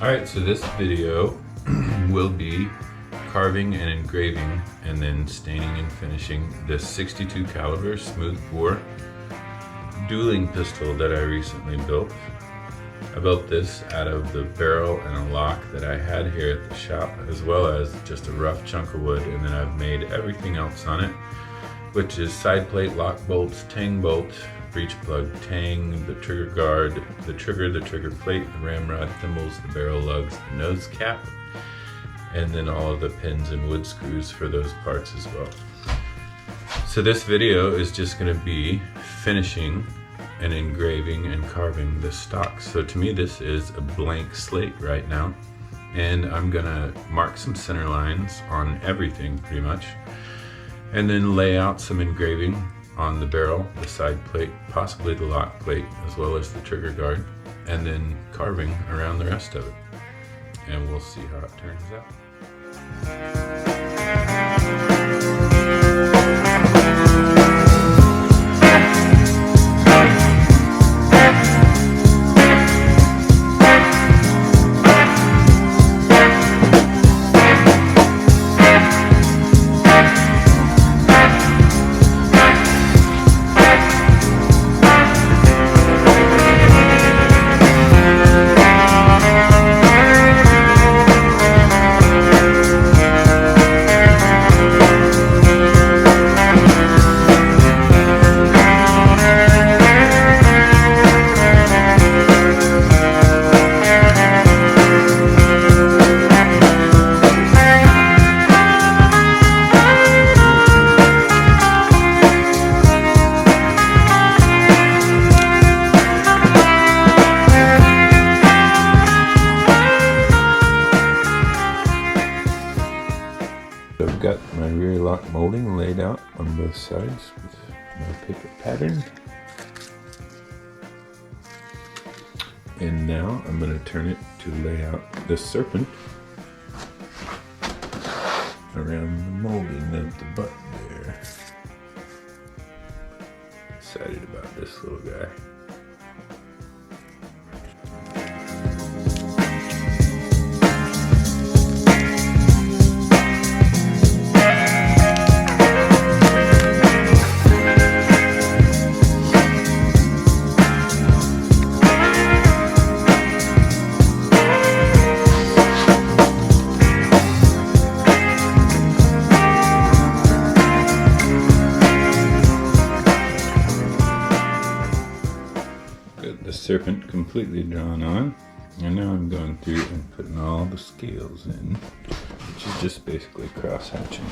Alright, so this video will be carving and engraving and then staining and finishing this 62 caliber smooth bore dueling pistol that I recently built. I built this out of the barrel and a lock that I had here at the shop, as well as just a rough chunk of wood, and then I've made everything else on it, which is side plate, lock bolts, tang bolt, breech plug, tang, the trigger guard, the trigger plate, the ramrod thimbles, the barrel lugs, the nose cap, and then all of the pins and wood screws for those parts as well. So this video is just going to be finishing and engraving and carving the stock. So to me this is a blank slate right now, and I'm gonna mark some center lines on everything pretty much, and then lay out some engraving on the barrel, the side plate, possibly the lock plate, as well as the trigger guard, and then carving around the rest of it. And we'll see how it turns out. I've got my rear lock molding laid out on both sides with my paper pattern. And now I'm going to turn it to lay out the serpent around the molding of the butt there. Excited about this little guy. The serpent completely drawn on, and now I'm going through and putting all the scales in, which is just basically cross hatching.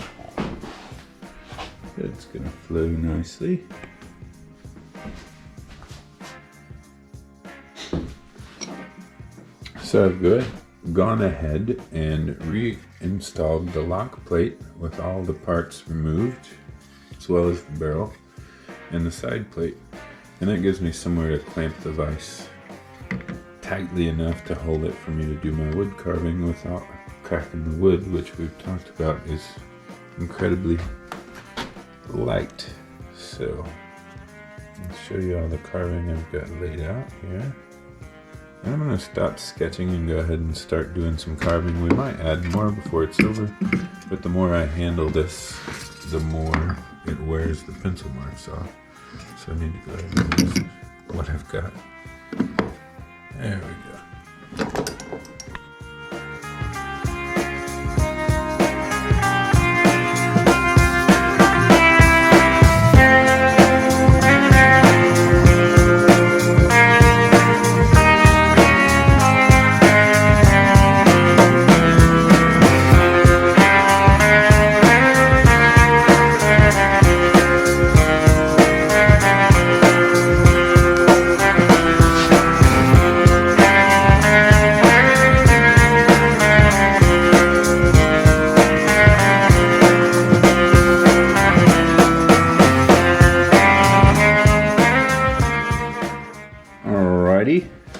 It's gonna flow nicely. So I've gone ahead and reinstalled the lock plate with all the parts removed, as well as the barrel and the side plate. And that gives me somewhere to clamp the vise tightly enough to hold it for me to do my wood carving without cracking the wood, which we've talked about is incredibly light. So I'll show you all the carving I've got laid out here. And I'm going to stop sketching and go ahead and start doing some carving. We might add more before it's over, but the more I handle this, the more it wears the pencil marks off. So I need to go ahead and use what I've got. There we go.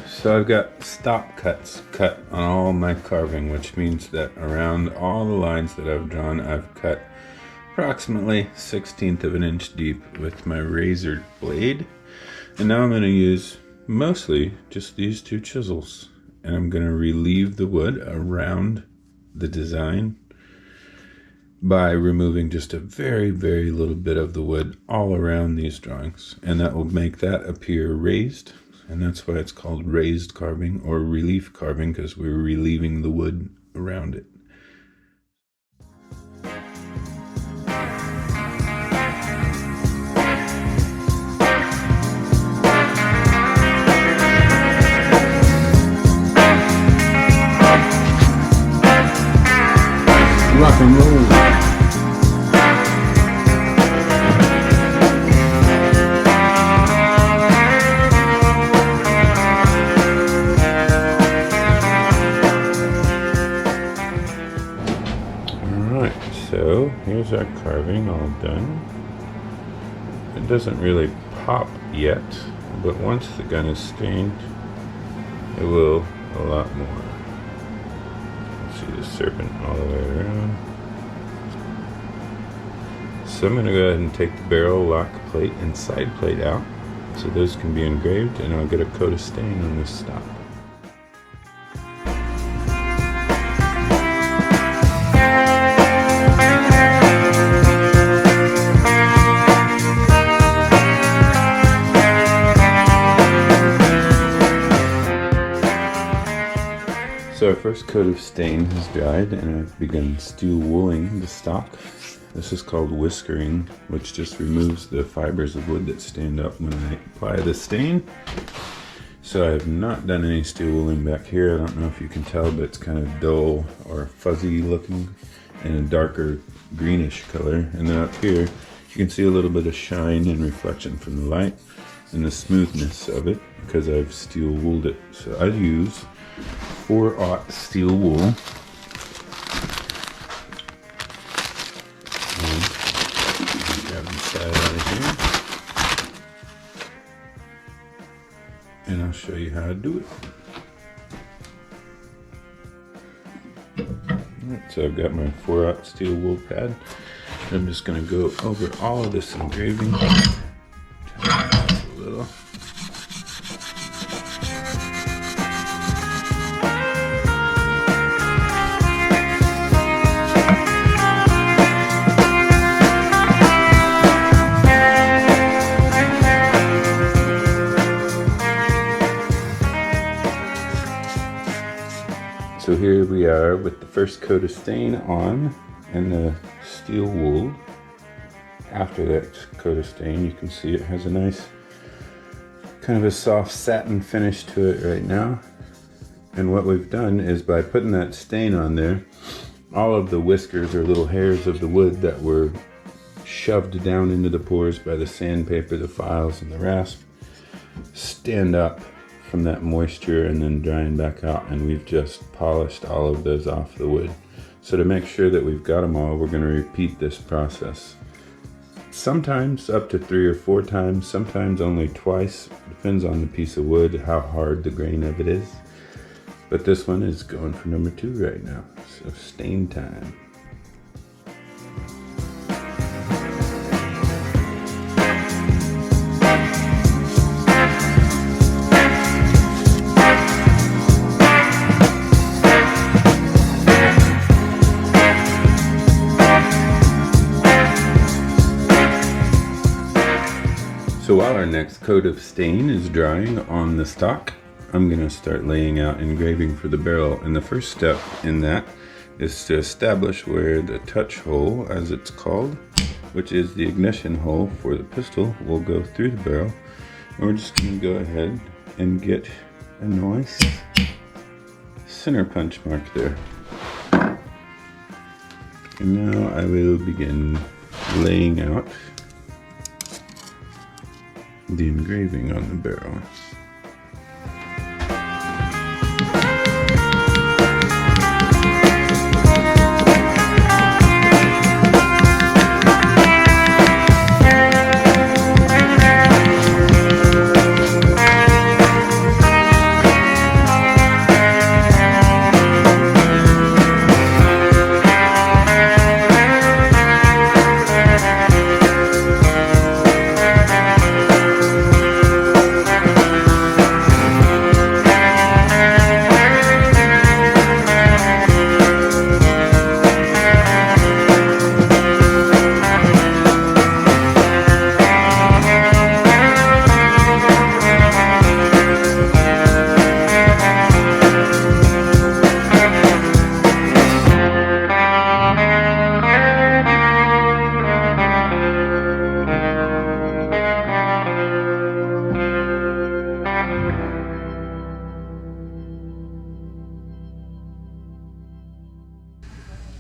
So I've got stop cuts cut on all my carving, which means that around all the lines that I've drawn, I've cut approximately 1/16 of an inch deep with my razor blade. And now I'm going to use mostly just these two chisels and I'm going to relieve the wood around the design by removing just a very, very little bit of the wood all around these drawings, and that will make that appear raised, and that's why it's called raised carving or relief carving, because we're relieving the wood around it. Rock and roll. Alright, so here's our carving all done. It doesn't really pop yet, but once the gun is stained, it will a lot more. See the serpent all the way around. So I'm going to go ahead and take the barrel lock plate and side plate out so those can be engraved, and I'll get a coat of stain on this stop. So our first coat of stain has dried, and I've begun steel wooling the stock. This is called whiskering, which just removes the fibers of wood that stand up when I apply the stain. So I have not done any steel wooling back here. I don't know if you can tell, but it's kind of dull or fuzzy looking and a darker greenish color. And then up here, you can see a little bit of shine and reflection from the light and the smoothness of it because I've steel wooled it. So I use 4/0 steel wool. Grab the side out of here, and I'll show you how to do it. Alright, so I've got my 4/0 steel wool pad. I'm just going to go over all of this engraving. Turn it up a little. So here we are with the first coat of stain on and the steel wool. After that coat of stain, you can see it has a nice kind of a soft satin finish to it right now. And what we've done is by putting that stain on there, all of the whiskers or little hairs of the wood that were shoved down into the pores by the sandpaper, the files, and the rasp stand up from that moisture and then drying back out, and we've just polished all of those off the wood. So to make sure that we've got them all, we're going to repeat this process. Sometimes up to 3 or 4 times, sometimes only twice. Depends on the piece of wood, how hard the grain of it is. But this one is going for number 2 right now. So stain time. So while our next coat of stain is drying on the stock, I'm going to start laying out engraving for the barrel. And the first step in that is to establish where the touch hole, as it's called, which is the ignition hole for the pistol, will go through the barrel. And we're just going to go ahead and get a nice center punch mark there. And now I will begin laying out the engraving on the barrel.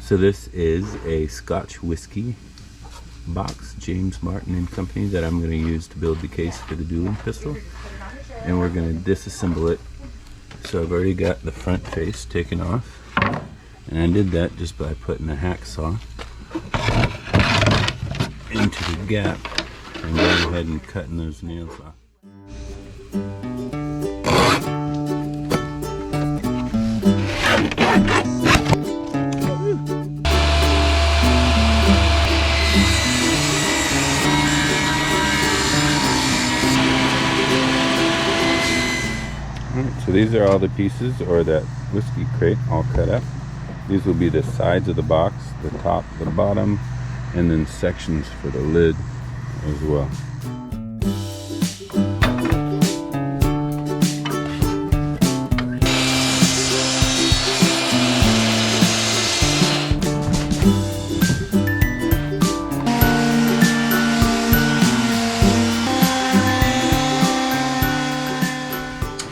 So this is a Scotch whiskey box, James Martin and Company, that I'm going to use to build the case for the dueling pistol. And we're going to disassemble it. So I've already got the front face taken off. And I did that just by putting a hacksaw into the gap and going ahead and cutting those nails off. So these are all the pieces, or that whiskey crate, all cut up. These will be the sides of the box, the top, the bottom, and then sections for the lid as well.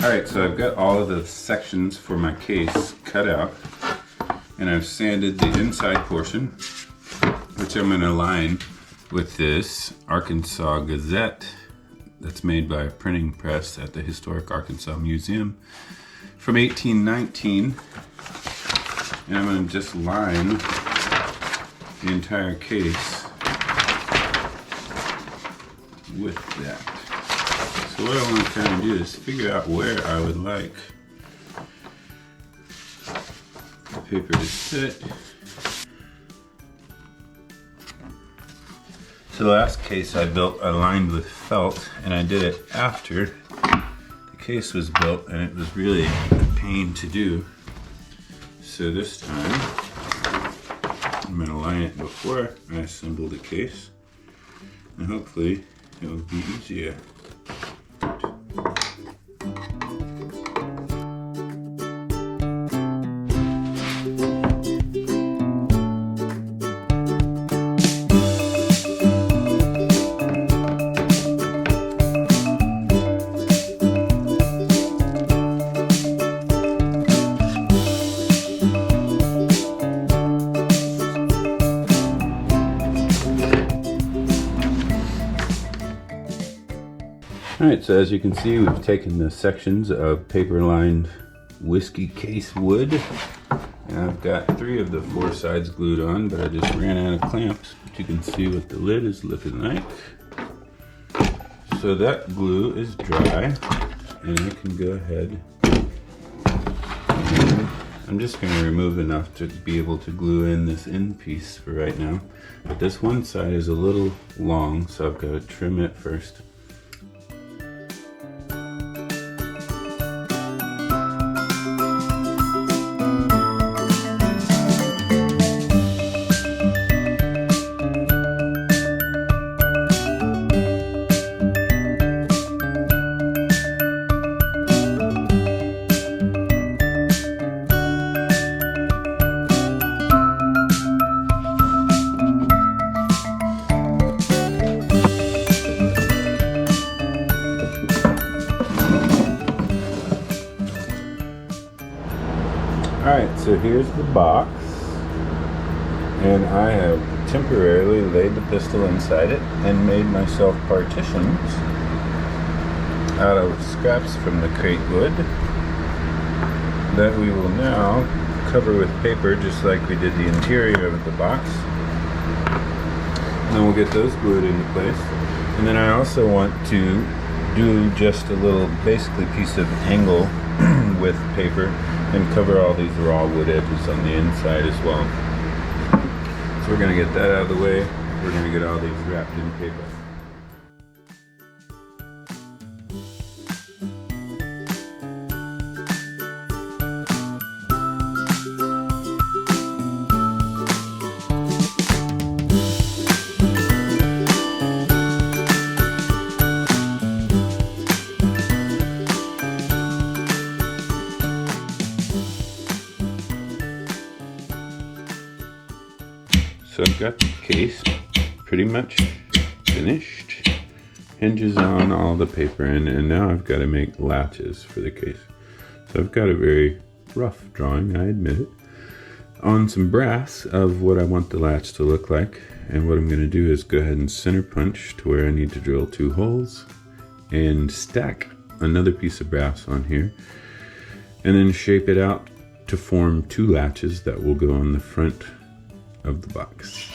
Alright, so I've got all of the sections for my case cut out, and I've sanded the inside portion, which I'm going to line with this Arkansas Gazette that's made by a printing press at the Historic Arkansas Museum from 1819. And I'm going to just line the entire case with that. So what I want to kind of do is figure out where I would like the paper to sit. So the last case I built, I lined with felt, and I did it after the case was built, and it was really a pain to do. So this time, I'm going to line it before I assemble the case, and hopefully it will be easier. Alright, so as you can see, we've taken the sections of paper-lined whiskey case wood, and I've got 3 of the 4 sides glued on, but I just ran out of clamps. But you can see what the lid is looking like. So that glue is dry, and I can go ahead and I'm just going to remove enough to be able to glue in this end piece for right now. But this one side is a little long, so I've got to trim it first. Alright, so here's the box, and I have temporarily laid the pistol inside it and made myself partitions out of scraps from the crate wood that we will now cover with paper just like we did the interior of the box. And then we'll get those glued into place. And then I also want to do just a little, basically, piece of angle with paper and cover all these raw wood edges on the inside as well. So we're going to get that out of the way. We're going to get all these wrapped in paper. So I've got the case pretty much finished. Hinges on all the paper in, and now I've got to make latches for the case. So I've got a very rough drawing, I admit it. on some brass of what I want the latch to look like. And what I'm going to do is go ahead and center punch to where I need to drill 2 holes and stack another piece of brass on here, and then shape it out to form 2 latches that will go on the front of the box.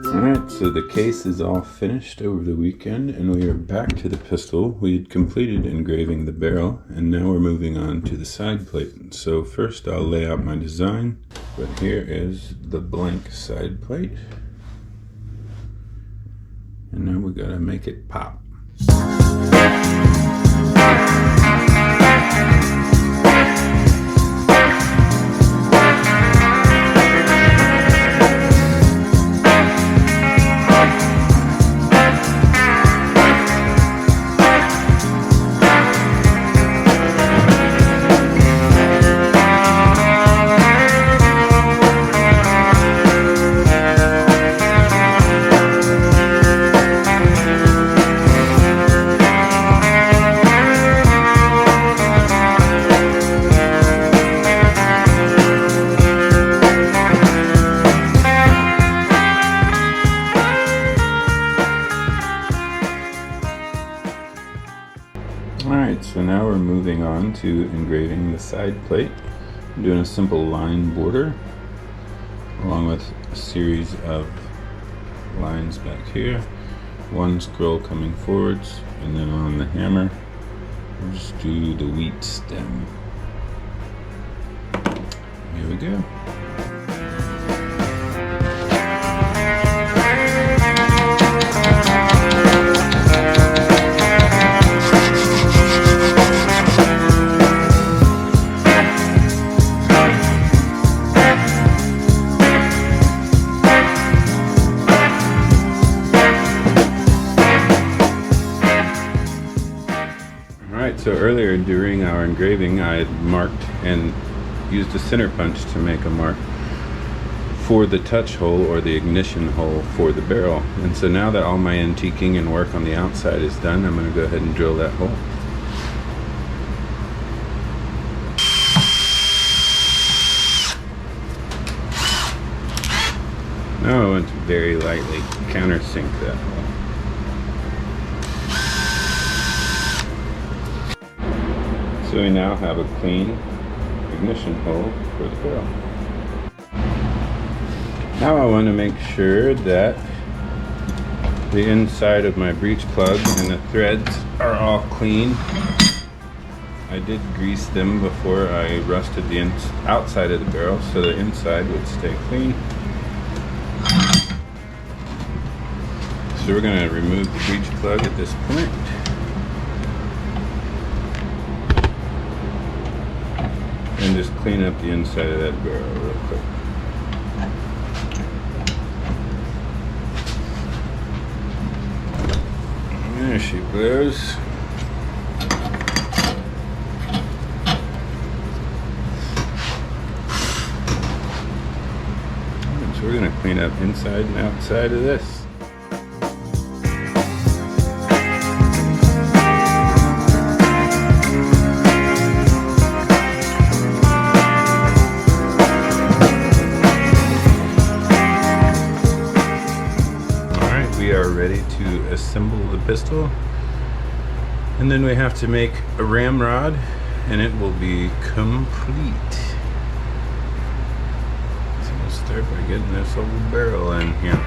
Alright, so the case is all finished over the weekend and we are back to the pistol. We had completed engraving the barrel and now we're moving on to the side plate. So first I'll lay out my design, but here is the blank side plate. And now we gotta make it pop. Alright, so now we're moving on to engraving the side plate. I'm doing a simple line border along with a series of lines back here, 1 scroll coming forwards, and then on the hammer we'll just do the wheat stem. Here we go. So earlier during our engraving I had marked and used a center punch to make a mark for the touch hole or the ignition hole for the barrel. And so now that all my antiquing and work on the outside is done, I'm going to go ahead and drill that hole. Now I want to very lightly countersink that hole. So we now have a clean ignition hole for the barrel. Now I want to make sure that the inside of my breech plug and the threads are all clean. I did grease them before I rusted the outside of the barrel so the inside would stay clean. So we're going to remove the breech plug at this point. And just clean up the inside of that barrel real quick. There she goes. So we're going to clean up inside and outside of this. We are ready to assemble the pistol, and then we have to make a ramrod and it will be complete. So we'll start by getting this old barrel in here.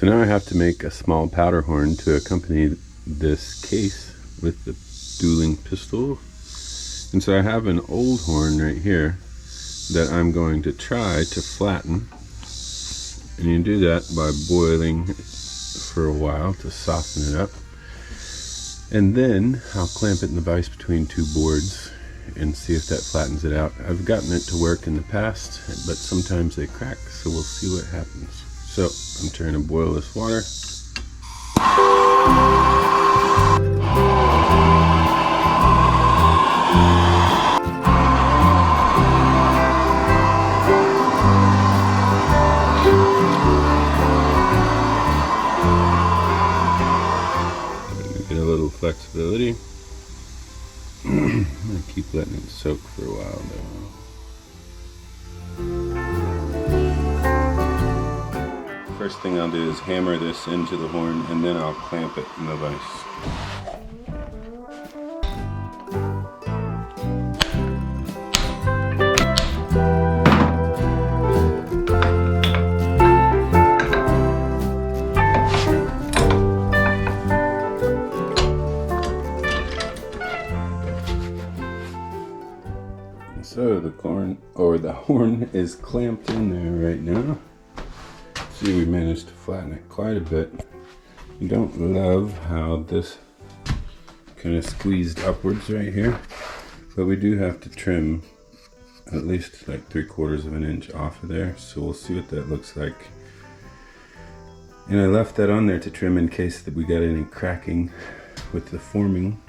So now I have to make a small powder horn to accompany this case with the Dueling Pistol. And so I have an old horn right here that I'm going to try to flatten. And you do that by boiling for a while to soften it up. And then I'll clamp it in the vise between two boards and see if that flattens it out. I've gotten it to work in the past, but sometimes they crack, so we'll see what happens. So I'm trying to boil this water. Get a little flexibility. I'm gonna keep letting it soak for a while though. First thing I'll do is hammer this into the horn, and then I'll clamp it in the vise. So the horn is clamped in there right now. See, we managed to flatten it quite a bit. I don't love how this kind of squeezed upwards right here, but we do have to trim at least like 3/4 of an inch off of there. So we'll see what that looks like. And I left that on there to trim in case that we got any cracking with the forming,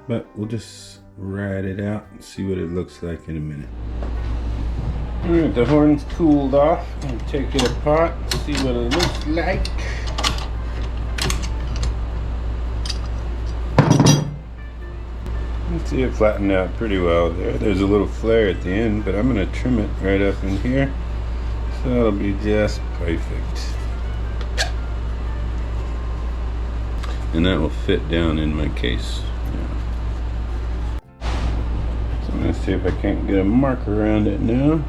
but we'll just ride it out and see what it looks like in a minute. Alright, the horn's cooled off. I'm going to take it apart and see what it looks like. You can see it flattened out pretty well there. There's a little flare at the end, but I'm going to trim it right up in here, so it'll be just perfect. And that will fit down in my case. I'm going to see if I can't get a mark around it now.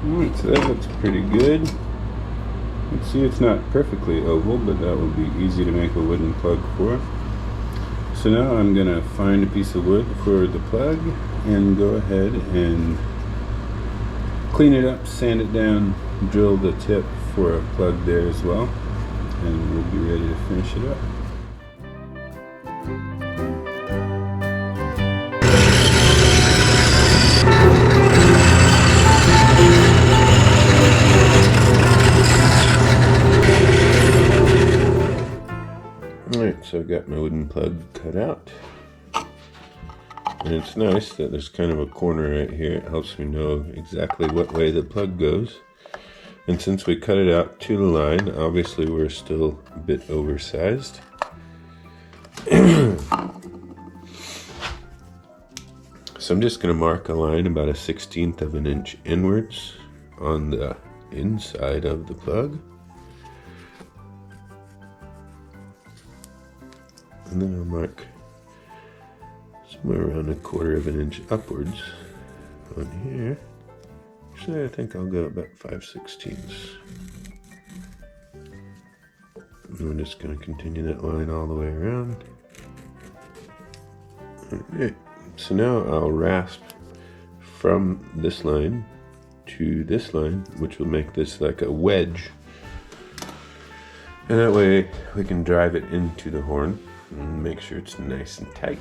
Alright, so that looks pretty good. You can see it's not perfectly oval, but that will be easy to make a wooden plug for. So now I'm going to find a piece of wood for the plug and go ahead and clean it up, sand it down, drill the tip for a plug there as well, and we'll be ready to finish it up. Alright, so I've got my wooden plug cut out. And it's nice that there's kind of a corner right here. It helps me know exactly what way the plug goes. And since we cut it out to the line, obviously we're still a bit oversized. So I'm just going to mark a line about 1/16 of an inch inwards on the inside of the plug. And then I'll mark somewhere around 1/4 of an inch upwards on here. Actually, I think I'll go about 5/16. And we're just going to continue that line all the way around. Alright, so now I'll rasp from this line to this line, which will make this like a wedge. And that way we can drive it into the horn and make sure it's nice and tight.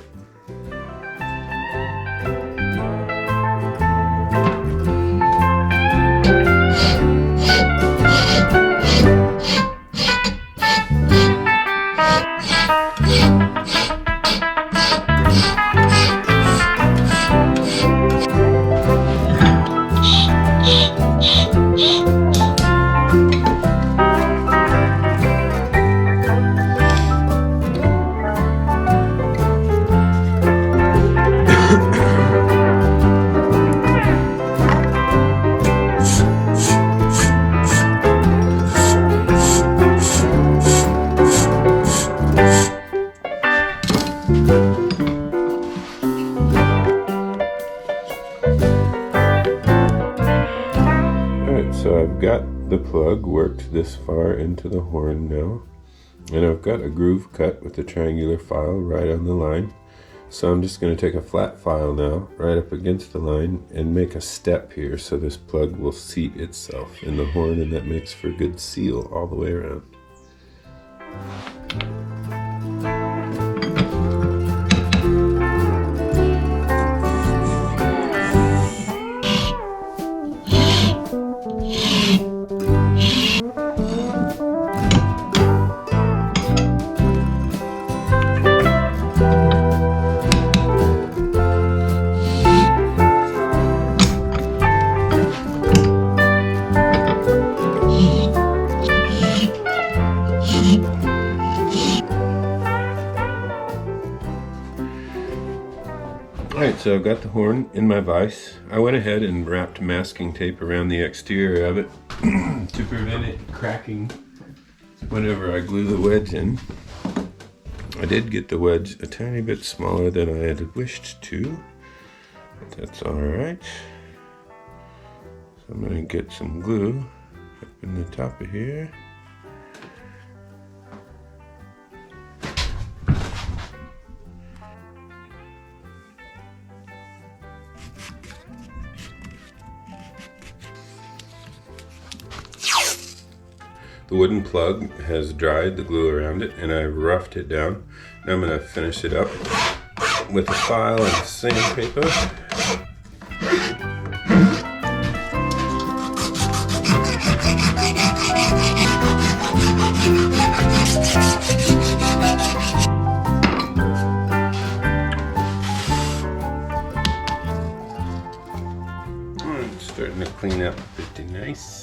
plug worked this far into the horn now, and I've got a groove cut with a triangular file right on the line. So I'm just going to take a flat file now, right up against the line, and make a step here so this plug will seat itself in the horn, and that makes for a good seal all the way around. Alright, so I've got the horn in my vise. I went ahead and wrapped masking tape around the exterior of it to prevent it cracking whenever I glue the wedge in. I did get the wedge a tiny bit smaller than I had wished to, but that's alright. So I'm going to get some glue up in the top of here. The wooden plug has dried the glue around it, and I roughed it down. Now I'm going to finish it up with a file and sandpaper. It's starting to clean up pretty nice.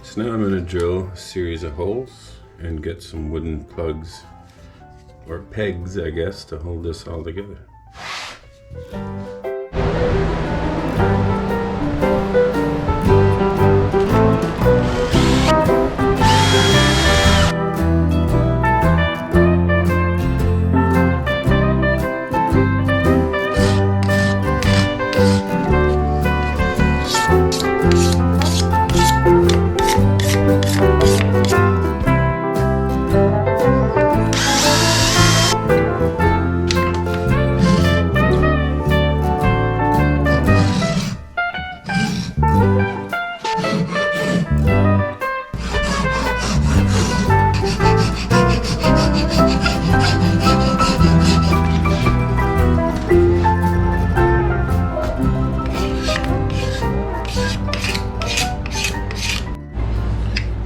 So now I'm going to drill a series of holes and get some wooden plugs, or pegs I guess, to hold this all together.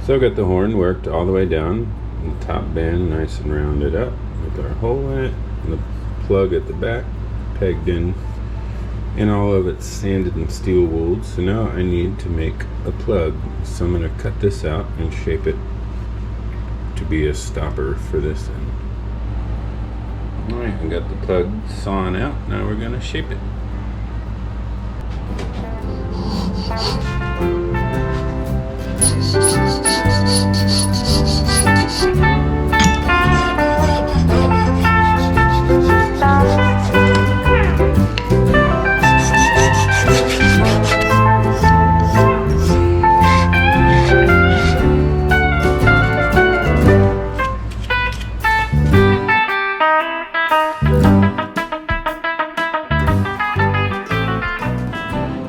So I got the horn worked all the way down, the top band nice and rounded up with our hole in it, and the plug at the back pegged in, and all of it sanded and steel wooled. So now I need to make a plug. So I'm going to cut this out and shape it to be a stopper for this end. Alright, I got the plug sawn out. Now we're going to shape it.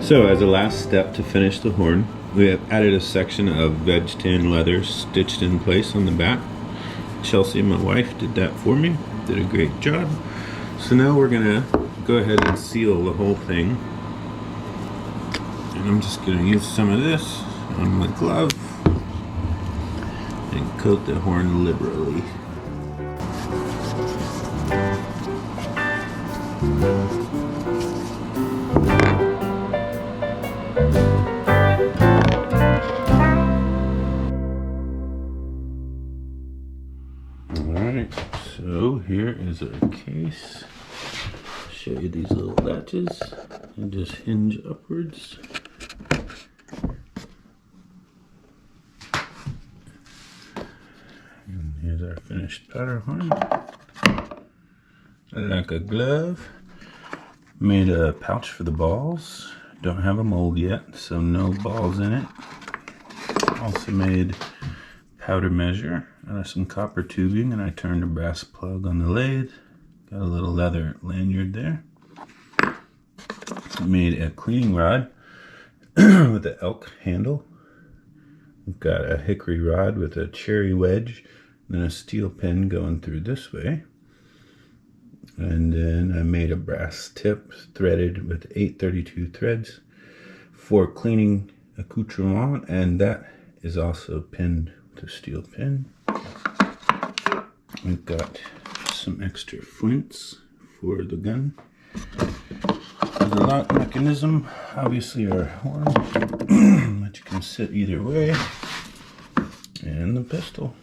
So as a last step to finish the horn, we have added a section of veg tan leather stitched in place on the back. Chelsea, my wife, did that for me, did a great job. So now we're gonna go ahead and seal the whole thing. And I'm just gonna use some of this on my glove and coat the horn liberally. Alright, so here is our case. Show you these little latches and just hinge upwards. And here's our finished powder horn. Like a glove. Made a pouch for the balls. Don't have a mold yet, so no balls in it. Also made powder measure out of some copper tubing, and I turned a brass plug on the lathe. Got a little leather lanyard there. Made a cleaning rod with an elk handle. We've got a hickory rod with a cherry wedge, then a steel pin going through this way. And then I made a brass tip threaded with 832 threads for cleaning accoutrement, and that is also pinned with a steel pin. We've got some extra flints for the gun. The lock mechanism, obviously our horn, which can sit either way, and the pistol.